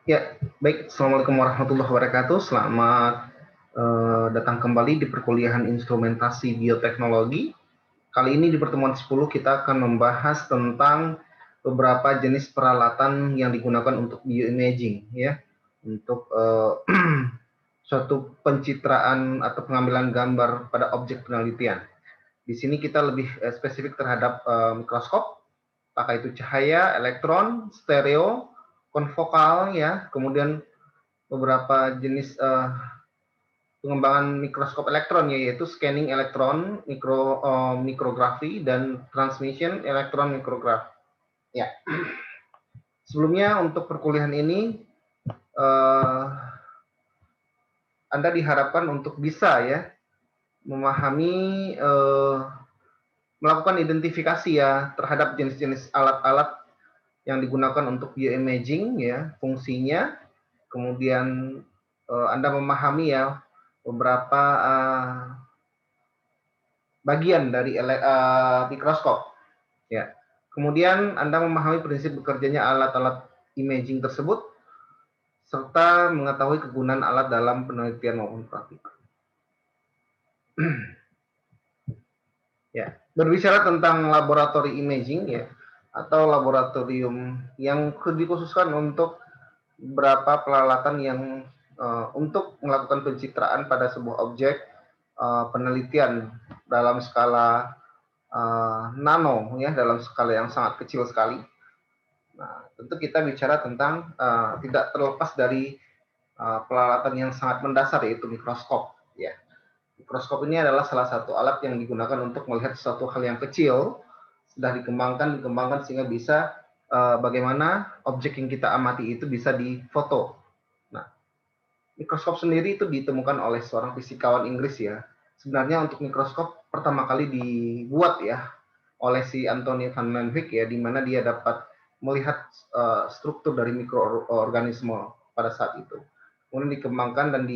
Ya, baik. Assalamualaikum warahmatullahi wabarakatuh. Selamat datang kembali di perkuliahan instrumentasi bioteknologi. Kali ini di pertemuan 10 kita akan membahas tentang beberapa jenis peralatan yang digunakan untuk bioimaging, ya, untuk suatu pencitraan atau pengambilan gambar pada objek penelitian. Di sini kita lebih spesifik terhadap mikroskop, apakah itu cahaya, elektron, stereo, konfokal, ya, kemudian beberapa jenis pengembangan mikroskop elektron, yaitu scanning elektron, mikrografi, dan transmission elektron mikrografi. Ya, sebelumnya untuk perkuliahan ini uh, Anda diharapkan untuk bisa ya memahami melakukan identifikasi ya terhadap jenis-jenis alat-alat yang digunakan untuk bioimaging ya, fungsinya, kemudian Anda memahami ya beberapa bagian dari mikroskop ya. Kemudian Anda memahami prinsip bekerjanya alat-alat imaging tersebut serta mengetahui kegunaan alat dalam penelitian maupun praktik. Ya, berbicara tentang laboratori imaging ya atau laboratorium yang dikhususkan untuk beberapa peralatan yang untuk melakukan pencitraan pada sebuah objek penelitian dalam skala nano ya, dalam skala yang sangat kecil sekali. Nah, tentu kita bicara tentang tidak terlepas dari peralatan yang sangat mendasar, yaitu mikroskop ya. Mikroskop ini adalah salah satu alat yang digunakan untuk melihat sesuatu hal yang kecil, sudah dikembangkan sehingga bisa bagaimana objek yang kita amati itu bisa difoto. Nah, mikroskop sendiri itu ditemukan oleh seorang fisikawan Inggris ya. Sebenarnya untuk mikroskop pertama kali dibuat ya oleh si Anthony van Leeuwenhoek ya, di mana dia dapat melihat struktur dari mikroorganisme pada saat itu. Kemudian dikembangkan dan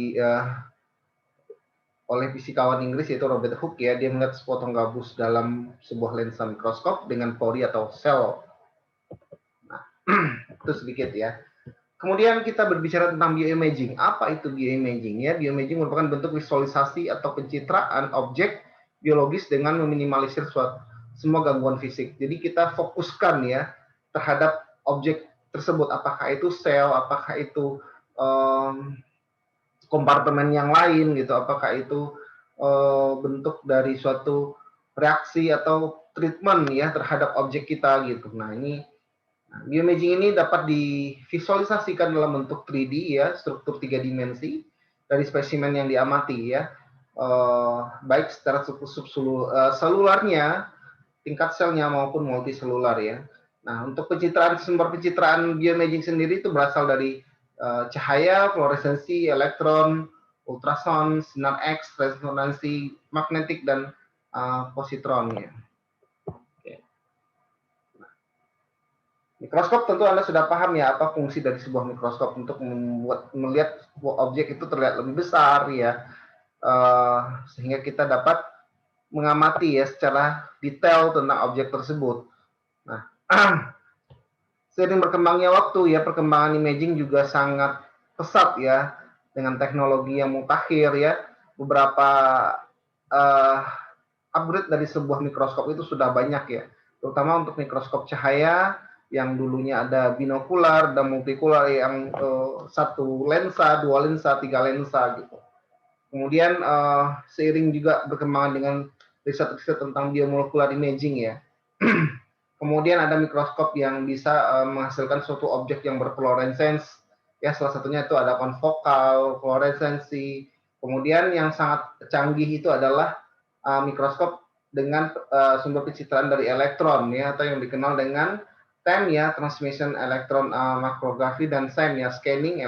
oleh fisikawan Inggris yaitu Robert Hooke ya, dia melihat sepotong gabus dalam sebuah lensa mikroskop dengan pori atau sel. Nah, itu sedikit ya. Kemudian kita berbicara tentang bioimaging. Apa itu bioimaging ya? Bioimaging merupakan bentuk visualisasi atau pencitraan objek biologis dengan meminimalisir semua gangguan fisik. Jadi kita fokuskan ya terhadap objek tersebut, apakah itu sel, apakah itu kompartemen yang lain gitu, apakah itu bentuk dari suatu reaksi atau treatment ya terhadap objek kita gitu. Nah, bioimaging ini dapat divisualisasikan dalam bentuk 3D ya, struktur 3 dimensi dari spesimen yang diamati ya, baik secara selularnya, tingkat selnya maupun multiselular ya. Nah, untuk sumber pencitraan bioimaging sendiri itu berasal dari cahaya, fluoresensi, elektron, ultrasound, sinar X, resonansi magnetik, dan positron ya. Mikroskop tentu Anda sudah paham ya apa fungsi dari sebuah mikroskop untuk melihat sebuah objek itu terlihat lebih besar ya, sehingga kita dapat mengamati ya secara detail tentang objek tersebut. Nah, seiring berkembangnya waktu ya, perkembangan imaging juga sangat pesat ya dengan teknologi yang mutakhir ya. Beberapa upgrade dari sebuah mikroskop itu sudah banyak ya, terutama untuk mikroskop cahaya yang dulunya ada binokular dan multikular yang satu lensa, dua lensa, tiga lensa gitu. Kemudian seiring juga berkembangan dengan riset-riset tentang biomolekular imaging ya. Kemudian ada mikroskop yang bisa menghasilkan suatu objek yang berfluorescence ya, salah satunya itu ada konfokal, fluoresensi. Kemudian yang sangat canggih itu adalah mikroskop dengan sumber pencitraan dari elektron ya, atau yang dikenal dengan TEM ya, transmission elektron makrografi, dan SEM ya, scanning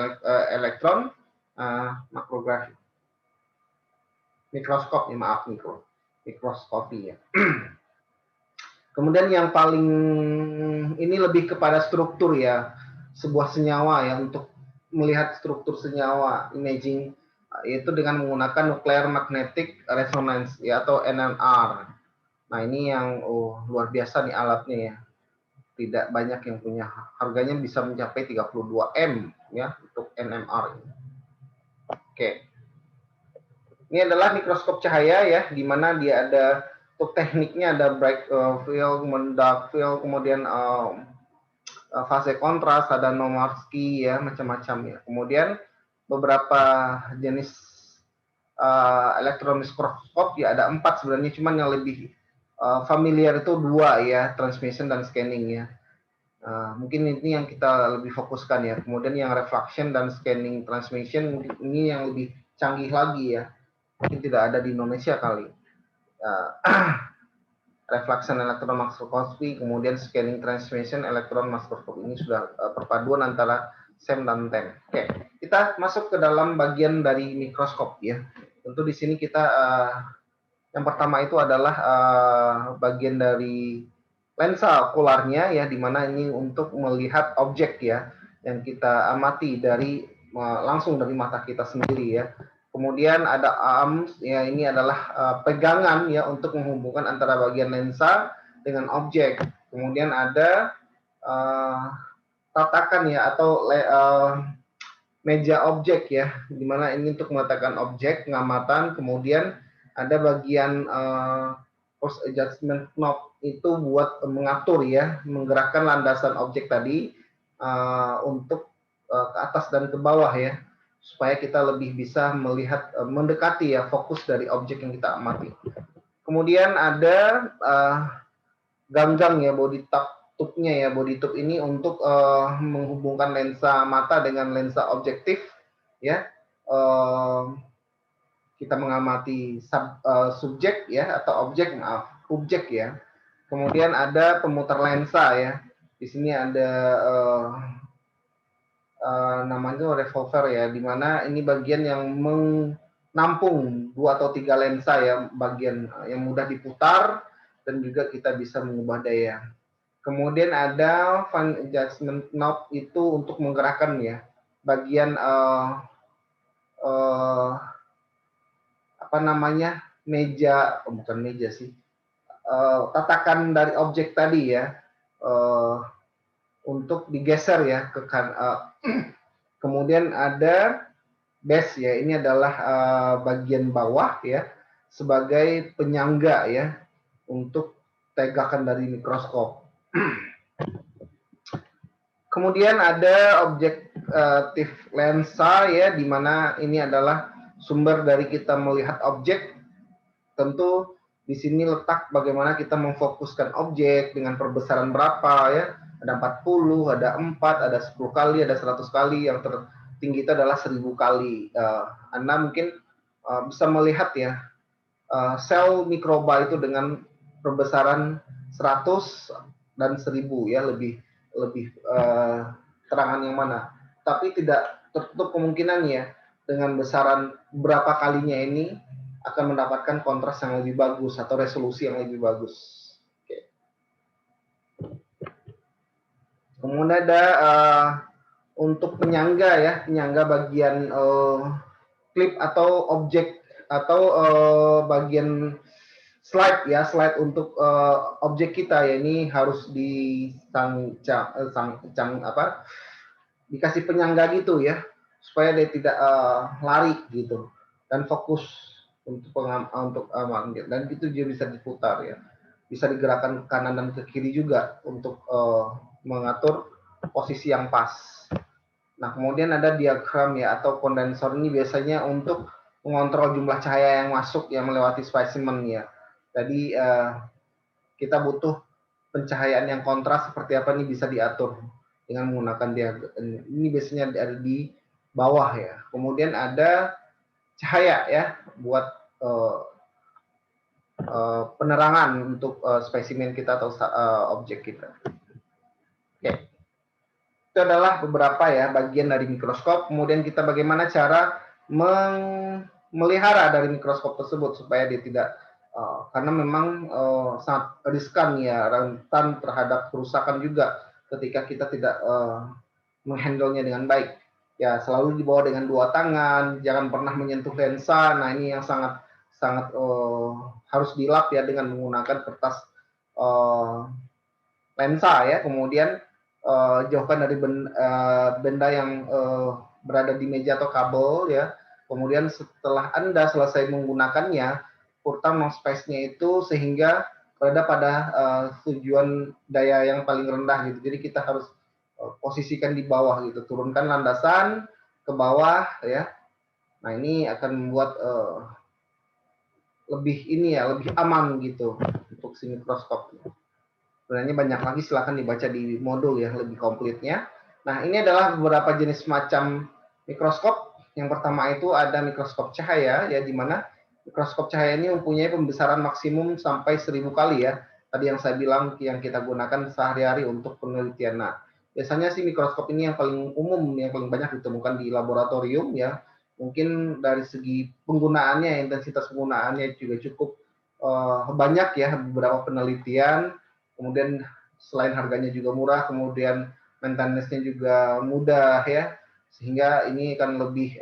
elektron makrografi. Mikroskop ya, maaf, mikroskopi ya. Kemudian yang paling ini lebih kepada struktur ya, sebuah senyawa ya, untuk melihat struktur senyawa imaging yaitu dengan menggunakan nuclear magnetic resonance ya, atau NMR. Nah, ini yang luar biasa nih alatnya ya. tidak banyak yang punya. Harganya bisa mencapai 32 M ya untuk NMR. Oke. Ini adalah mikroskop cahaya ya, di mana dia ada untuk tekniknya ada bright field, dark field, kemudian fase kontras, ada Nomarski ya, macam-macam ya. Kemudian beberapa jenis elektron mikroskop ya, ada 4 sebenarnya, cuman yang lebih familiar itu 2 ya, transmission dan scanning ya. Mungkin ini yang kita lebih fokuskan ya. Kemudian yang reflection dan scanning transmission ini yang lebih canggih lagi ya. Mungkin tidak ada di Indonesia kali. Reflection elektron mikroskopi, kemudian scanning transmission elektron mikroskopi, ini sudah perpaduan antara SEM dan TEM. Oke, kita masuk ke dalam bagian dari mikroskop ya. Tentu di sini kita yang pertama itu adalah bagian dari lensa okularnya ya, di mana ini untuk melihat objek ya yang kita amati dari langsung dari mata kita sendiri ya. Kemudian ada arms ya, ini adalah pegangan ya untuk menghubungkan antara bagian lensa dengan objek. Kemudian ada tatakan ya atau meja objek ya, dimana ini untuk meletakkan objek pengamatan. Kemudian ada bagian post adjustment knob itu buat mengatur ya, menggerakkan landasan objek tadi untuk ke atas dan ke bawah ya, supaya kita lebih bisa melihat mendekati ya fokus dari objek yang kita amati. Kemudian ada ganggang ya, body tube-nya ya. Body tube ini untuk menghubungkan lensa mata dengan lensa objektif ya. Kita mengamati subjek ya, atau objek ya. Kemudian ada pemutar lensa ya. Di sini ada namanya revolver ya, dimana ini bagian yang menampung 2 atau 3 lensa ya, bagian yang mudah diputar dan juga kita bisa mengubah daya. Kemudian ada fine adjustment knob itu untuk menggerakkan ya bagian apa namanya, meja, bukan meja sih, tatakan dari objek tadi ya, untuk digeser ya ke kemudian ada base ya, ini adalah bagian bawah ya, sebagai penyangga ya untuk tegakan dari mikroskop. Kemudian ada objektif lensa ya, di mana ini adalah sumber dari kita melihat objek. Tentu di sini letak bagaimana kita memfokuskan objek dengan perbesaran berapa ya. Ada 40, ada 4, ada 10 kali, ada 100 kali, yang tertinggi itu adalah 1000 kali. Anda mungkin bisa melihat ya, sel mikroba itu dengan perbesaran 100 dan 1000 ya, lebih terangan yang mana. Tapi tidak tertutup kemungkinan ya, dengan besaran berapa kalinya ini akan mendapatkan kontras yang lebih bagus atau resolusi yang lebih bagus. Oke. Kemudian ada untuk penyangga ya, penyangga bagian klip atau objek atau bagian slide ya, slide untuk objek kita ya, ini harus dikasih penyangga gitu ya, supaya dia tidak lari gitu dan fokus untuk dan itu dia bisa diputar ya, bisa digerakkan ke kanan dan ke kiri juga untuk mengatur posisi yang pas. Nah, kemudian ada diagram ya atau kondensor, ini biasanya untuk mengontrol jumlah cahaya yang masuk yang melewati spesimen ya. Jadi kita butuh pencahayaan yang kontras seperti apa, ini bisa diatur dengan menggunakan diagram. Ini biasanya ada di bawah ya. Kemudian ada cahaya ya buat penerangan untuk spesimen kita atau objek kita. Oke. Itu adalah beberapa ya bagian dari mikroskop. Kemudian kita bagaimana cara memelihara dari mikroskop tersebut supaya dia tidak karena memang sangat riskan ya, rentan terhadap kerusakan juga ketika kita tidak menghandle-nya dengan baik. Ya, selalu dibawa dengan 2 tangan, jangan pernah menyentuh lensa. Nah, ini yang sangat harus dilap ya dengan menggunakan kertas lensa ya, kemudian jauhkan dari benda yang berada di meja atau kabel ya. Kemudian setelah Anda selesai menggunakannya, kurang non-space-nya itu sehingga berada pada tujuan daya yang paling rendah gitu. Jadi kita harus posisikan di bawah gitu, turunkan landasan ke bawah ya. Nah ini akan membuat lebih aman gitu untuk si mikroskop. Sebenarnya banyak lagi, silahkan dibaca di modul ya lebih komplitnya. Nah ini adalah beberapa jenis macam mikroskop. Yang pertama itu ada mikroskop cahaya ya, di mana mikroskop cahaya ini mempunyai pembesaran maksimum sampai 1000 kali ya. Tadi yang saya bilang yang kita gunakan sehari-hari untuk penelitian. Nah biasanya sih mikroskop ini yang paling umum, yang paling banyak ditemukan di laboratorium ya. Mungkin dari segi penggunaannya, intensitas penggunaannya juga cukup banyak ya, beberapa penelitian. Kemudian selain harganya juga murah, kemudian maintenance-nya juga mudah ya, sehingga ini akan lebih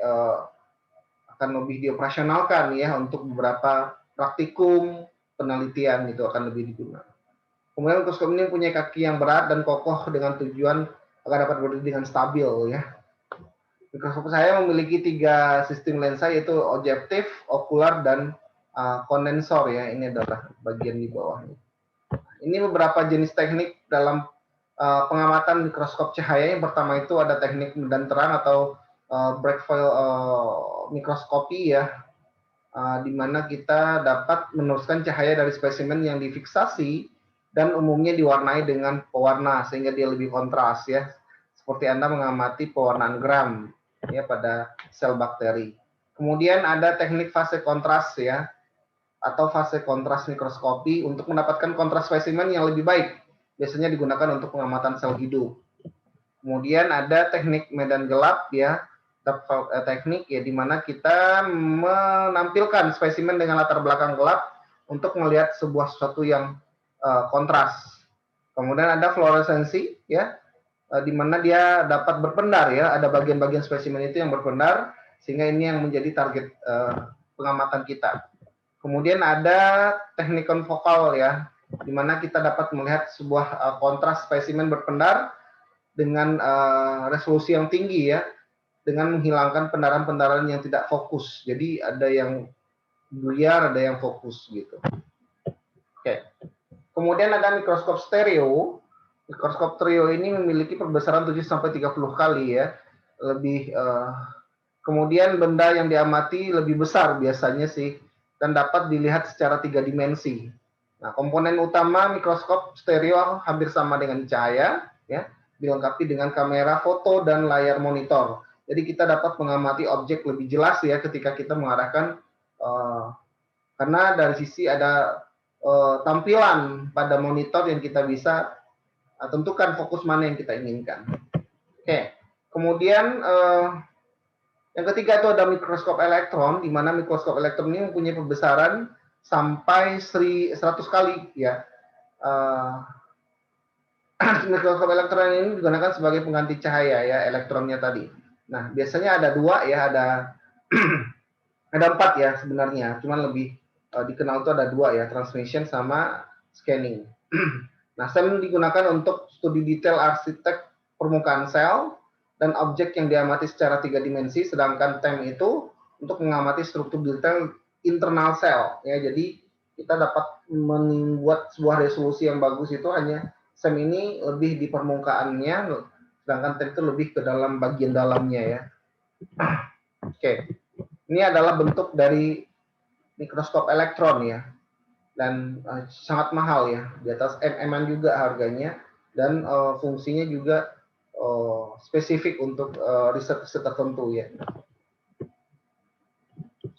dioperasionalkan ya untuk beberapa praktikum penelitian itu akan lebih digunakan. Kemudian mikroskop ini punya kaki yang berat dan kokoh dengan tujuan agar dapat berdiri dengan stabil ya. Mikroskop saya memiliki 3 sistem lensa, yaitu objektif, okular, dan kondensor ya. Ini adalah bagian di bawahnya. Ini beberapa jenis teknik dalam pengamatan mikroskop cahaya. Yang pertama itu ada teknik medan terang atau Bragg-Foil mikroskopi ya, di mana kita dapat meneruskan cahaya dari spesimen yang difiksasi dan umumnya diwarnai dengan pewarna sehingga dia lebih kontras ya, seperti Anda mengamati pewarnaan gram ya pada sel bakteri. Kemudian ada teknik fase kontras ya, atau fase kontras mikroskopi untuk mendapatkan kontras spesimen yang lebih baik. Biasanya digunakan untuk pengamatan sel hidup. Kemudian ada teknik medan gelap ya, teknik ya, di mana kita menampilkan spesimen dengan latar belakang gelap untuk melihat sebuah sesuatu yang kontras. Kemudian ada fluoresensi ya, di mana dia dapat berpendar ya, ada bagian-bagian spesimen itu yang berpendar, sehingga ini yang menjadi target pengamatan kita. Kemudian ada teknik konfokal ya, di mana kita dapat melihat sebuah kontras spesimen berpendar dengan resolusi yang tinggi ya, dengan menghilangkan pendaran-pendaran yang tidak fokus. Jadi ada yang buyar, ada yang fokus gitu. Oke. Kemudian ada mikroskop stereo. Mikroskop stereo ini memiliki perbesaran 7 sampai 30 kali ya. Lebih kemudian benda yang diamati lebih besar biasanya sih, dan dapat dilihat secara 3 dimensi. Nah, komponen utama mikroskop stereo hampir sama dengan cahaya ya, dilengkapi dengan kamera foto dan layar monitor. Jadi kita dapat mengamati objek lebih jelas ya ketika kita mengarahkan, karena dari sisi ada tampilan pada monitor yang kita bisa tentukan fokus mana yang kita inginkan. Oke, kemudian yang ketiga itu ada mikroskop elektron, di mana mikroskop elektron ini mempunyai pembesaran sampai 100 kali ya. Mikroskop elektron ini digunakan sebagai pengganti cahaya ya, elektronnya tadi. Nah, biasanya ada 2 ya, ada ada 4 ya sebenarnya, cuman lebih dikenal itu ada 2 ya, transmission sama scanning. Nah, SEM digunakan untuk studi detail arsitek permukaan sel dan objek yang diamati secara 3 dimensi, sedangkan TEM itu untuk mengamati struktur detail internal sel ya. Jadi kita dapat membuat sebuah resolusi yang bagus itu hanya SEM ini lebih di permukaannya, sedangkan TEM itu lebih ke dalam bagian dalamnya ya. Oke. Ini adalah bentuk dari mikroskop elektron ya, dan sangat mahal ya, di atas MM-an juga harganya, dan fungsinya juga spesifik untuk riset tertentu ya.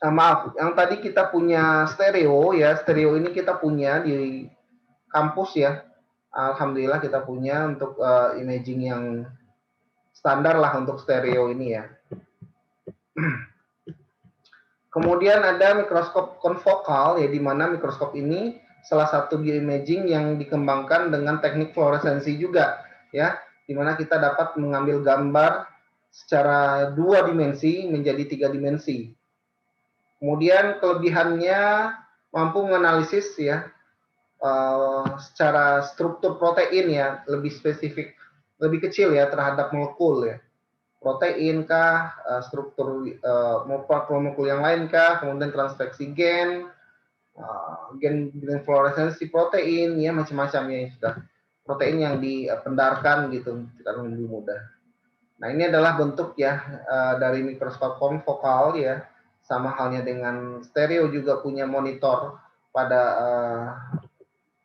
Nah, maaf, yang tadi kita punya stereo ya, stereo ini kita punya di kampus ya. Alhamdulillah kita punya untuk imaging yang standar lah untuk stereo ini ya. Kemudian ada mikroskop konfokal ya, di mana mikroskop ini salah satu bioimaging yang dikembangkan dengan teknik fluoresensi juga ya, di mana kita dapat mengambil gambar secara 2 dimensi menjadi 3 dimensi. Kemudian kelebihannya mampu menganalisis ya secara struktur protein ya, lebih spesifik, lebih kecil ya terhadap molekul ya. Protein kah, struktur molekul yang lain kah, kemudian transveksi gen, gen fluoresensi protein, ya macam-macam ya sudah. Protein yang dipendarkan gitu, karena lebih mudah. Nah ini adalah bentuk ya dari mikroskop konfokal ya, sama halnya dengan stereo juga punya monitor pada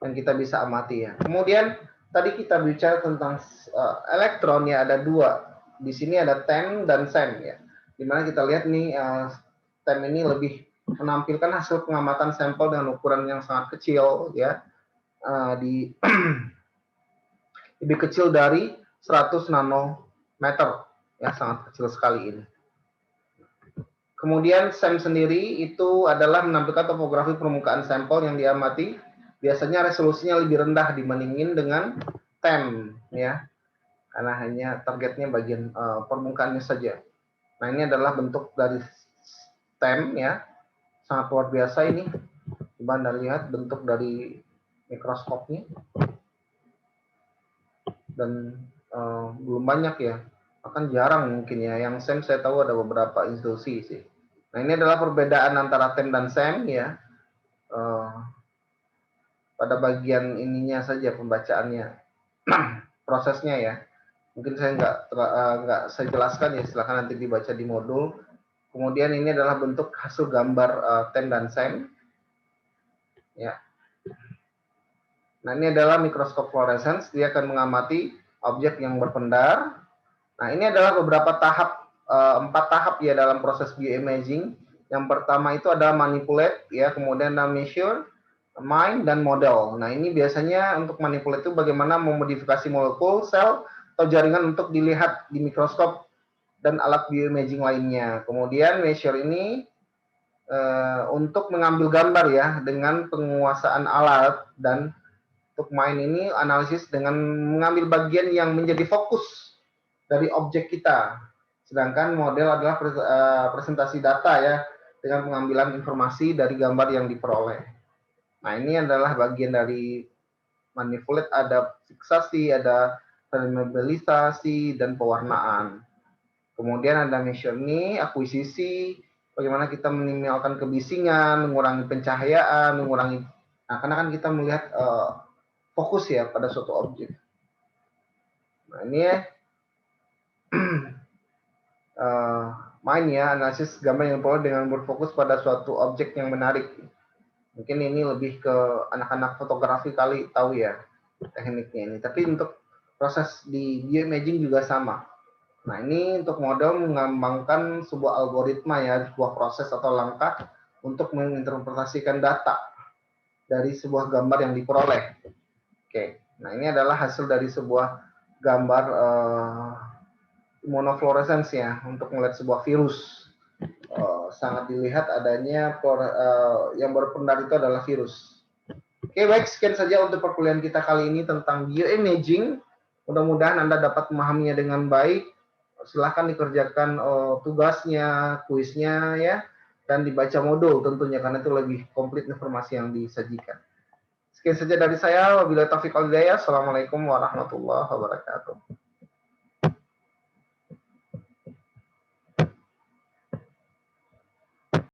yang kita bisa amati ya. Kemudian tadi kita bicara tentang elektron ya, ada dua. Di sini ada TEM dan SEM ya. Dimana kita lihat nih TEM ini lebih menampilkan hasil pengamatan sampel dengan ukuran yang sangat kecil ya, di lebih kecil dari 100 nanometer ya, sangat kecil sekali ini. Kemudian SEM sendiri itu adalah menampilkan topografi permukaan sampel yang diamati. Biasanya resolusinya lebih rendah dibandingin dengan TEM ya, karena hanya targetnya bagian permukaannya saja. Nah ini adalah bentuk dari TEM ya, sangat luar biasa ini. Coba Anda lihat bentuk dari mikroskopnya, dan belum banyak ya, akan jarang mungkin ya. Yang SEM saya tahu ada beberapa institusi sih. Nah ini adalah perbedaan antara TEM dan SEM ya, pada bagian ininya saja pembacaannya, prosesnya ya. Mungkin saya nggak saya jelaskan ya, silahkan nanti dibaca di modul. Kemudian ini adalah bentuk hasil gambar TEM dan SEM ya. Nah ini adalah mikroskop fluorescence, dia akan mengamati objek yang berpendar. Nah ini adalah beberapa tahap, 4 tahap ya dalam proses bioimaging. Yang pertama itu adalah manipulate ya, kemudian ada measure, mine, dan model. Nah ini biasanya untuk manipulate itu bagaimana memodifikasi molekul, sel, atau jaringan untuk dilihat di mikroskop dan alat bioimaging lainnya. Kemudian measure ini untuk mengambil gambar ya dengan penguasaan alat, dan untuk mine ini analisis dengan mengambil bagian yang menjadi fokus dari objek kita. Sedangkan model adalah presentasi data ya, dengan pengambilan informasi dari gambar yang diperoleh. Nah ini adalah bagian dari manipulate, ada fiksasi, ada permeabilisasi, dan pewarnaan. Kemudian ada measure ini, akuisisi, bagaimana kita meminimalkan kebisingan, mengurangi pencahayaan, mengurangi, nah karena kan kita melihat fokus ya pada suatu objek. Nah ini ya, main ya, analisis gambar yang diperoleh dengan berfokus pada suatu objek yang menarik. Mungkin ini lebih ke anak-anak fotografi kali tahu ya tekniknya ini. Tapi untuk proses di bioimaging juga sama. Nah ini untuk model mengembangkan sebuah algoritma ya, sebuah proses atau langkah untuk menginterpretasikan data dari sebuah gambar yang diperoleh. Oke, nah ini adalah hasil dari sebuah gambar immunofluorescence ya, untuk melihat sebuah virus. Sangat dilihat adanya yang berpendar itu adalah virus. Oke, baik, sekian saja untuk perkuliahan kita kali ini tentang bioimaging. Mudah-mudahan Anda dapat memahaminya dengan baik. Silahkan dikerjakan tugasnya, kuisnya ya, dan dibaca modul tentunya, karena itu lebih komplit informasi yang disajikan. Sekian saja dari saya. Wabillahi taufiq wal hidayah. Assalamualaikum warahmatullahi wabarakatuh.